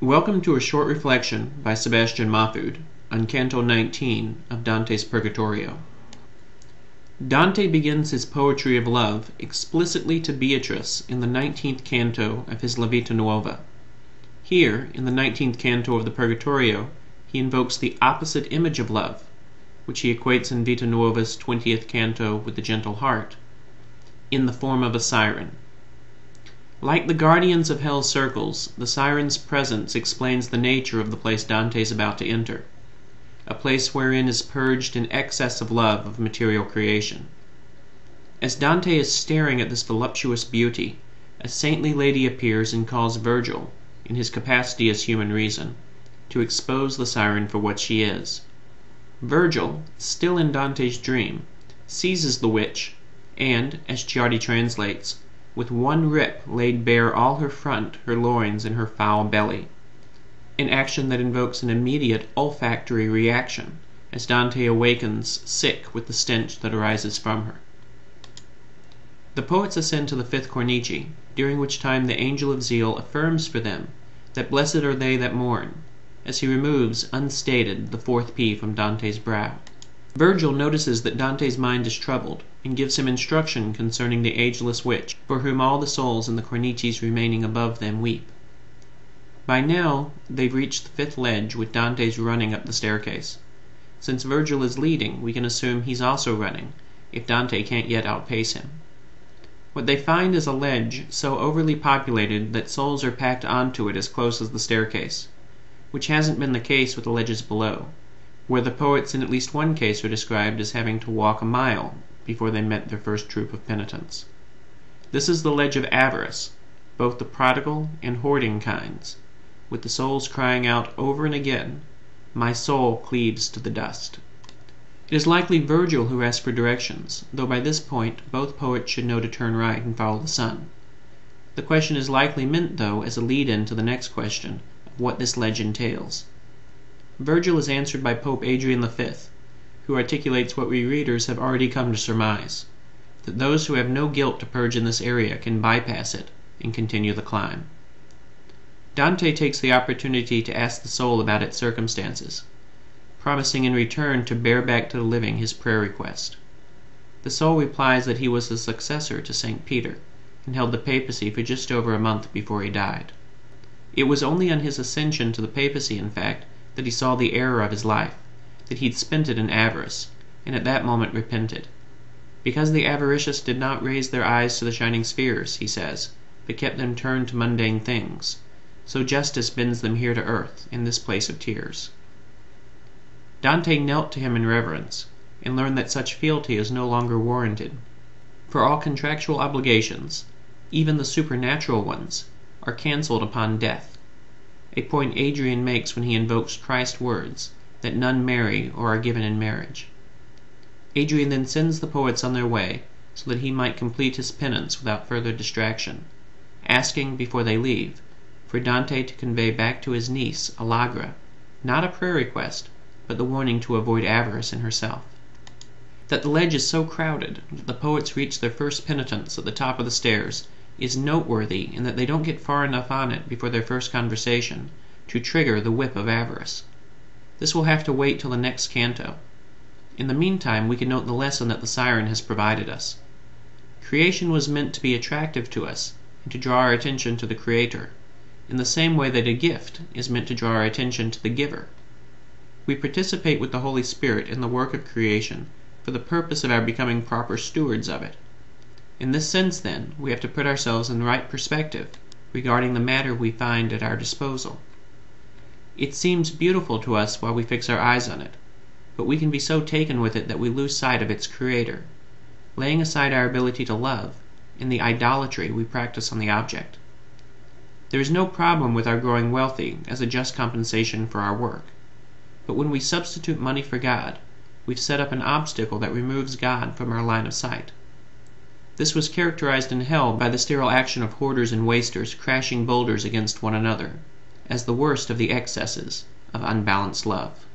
Welcome to a short reflection by Sebastian Mahfoud on Canto 19 of Dante's Purgatorio. Dante begins his poetry of love explicitly to Beatrice in the 19th canto of his La Vita Nuova. Here, in the 19th canto of the Purgatorio, he invokes the opposite image of love, which he equates in Vita Nuova's 20th canto with the gentle heart, in the form of a siren. Like the guardians of hell's circles, the siren's presence explains the nature of the place Dante is about to enter, a place wherein is purged an excess of love of material creation. As Dante is staring at this voluptuous beauty, a saintly lady appears and calls Virgil, in his capacity as human reason, to expose the siren for what she is. Virgil, still in Dante's dream, seizes the witch, and, as Ciardi translates, with one rip laid bare all her front, her loins, and her foul belly, an action that invokes an immediate olfactory reaction, as Dante awakens sick with the stench that arises from her. The poets ascend to the 5th cornice, during which time the angel of zeal affirms for them that blessed are they that mourn, as he removes, unstated, the 4th P from Dante's brow. Virgil notices that Dante's mind is troubled, and gives him instruction concerning the ageless witch, for whom all the souls in the cornices remaining above them weep. By now, they've reached the 5th ledge, with Dante's running up the staircase. Since Virgil is leading, we can assume he's also running, if Dante can't yet outpace him. What they find is a ledge so overly populated that souls are packed onto it as close as the staircase, which hasn't been the case with the ledges below, where the poets in at least one case are described as having to walk a mile before they met their first troop of penitents. This is the ledge of avarice, both the prodigal and hoarding kinds, with the souls crying out over and again, "My soul cleaves to the dust." It is likely Virgil who asks for directions, though by this point both poets should know to turn right and follow the sun. The question is likely meant, though, as a lead-in to the next question of what this ledge entails. Virgil is answered by Pope Adrian V, who articulates what we readers have already come to surmise, that those who have no guilt to purge in this area can bypass it and continue the climb. Dante takes the opportunity to ask the soul about its circumstances, promising in return to bear back to the living his prayer request. The soul replies that he was the successor to St. Peter, and held the papacy for just over a month before he died. It was only on his ascension to the papacy, in fact, that he saw the error of his life, that he'd spent it in avarice, and at that moment repented. Because the avaricious did not raise their eyes to the shining spheres, he says, but kept them turned to mundane things, so justice bends them here to earth, in this place of tears. Dante knelt to him in reverence, and learned that such fealty is no longer warranted, for all contractual obligations, even the supernatural ones, are cancelled upon death, a point Adrian makes when he invokes Christ's words, that none marry or are given in marriage. Adrian then sends the poets on their way, so that he might complete his penance without further distraction, asking, before they leave, for Dante to convey back to his niece, Allegra, not a prayer request, but the warning to avoid avarice in herself. That the ledge is so crowded that the poets reach their first penitents at the top of the stairs is noteworthy in that they don't get far enough on it before their first conversation to trigger the whip of avarice. This will have to wait till the next canto. In the meantime, we can note the lesson that the siren has provided us. Creation was meant to be attractive to us and to draw our attention to the Creator, in the same way that a gift is meant to draw our attention to the giver. We participate with the Holy Spirit in the work of creation for the purpose of our becoming proper stewards of it. In this sense, then, we have to put ourselves in the right perspective regarding the matter we find at our disposal. It seems beautiful to us while we fix our eyes on it, but we can be so taken with it that we lose sight of its creator, laying aside our ability to love in the idolatry we practice on the object. There is no problem with our growing wealthy as a just compensation for our work, but when we substitute money for God, we've set up an obstacle that removes God from our line of sight. This was characterized in hell by the sterile action of hoarders and wasters crashing boulders against one another, as the worst of the excesses of unbalanced love.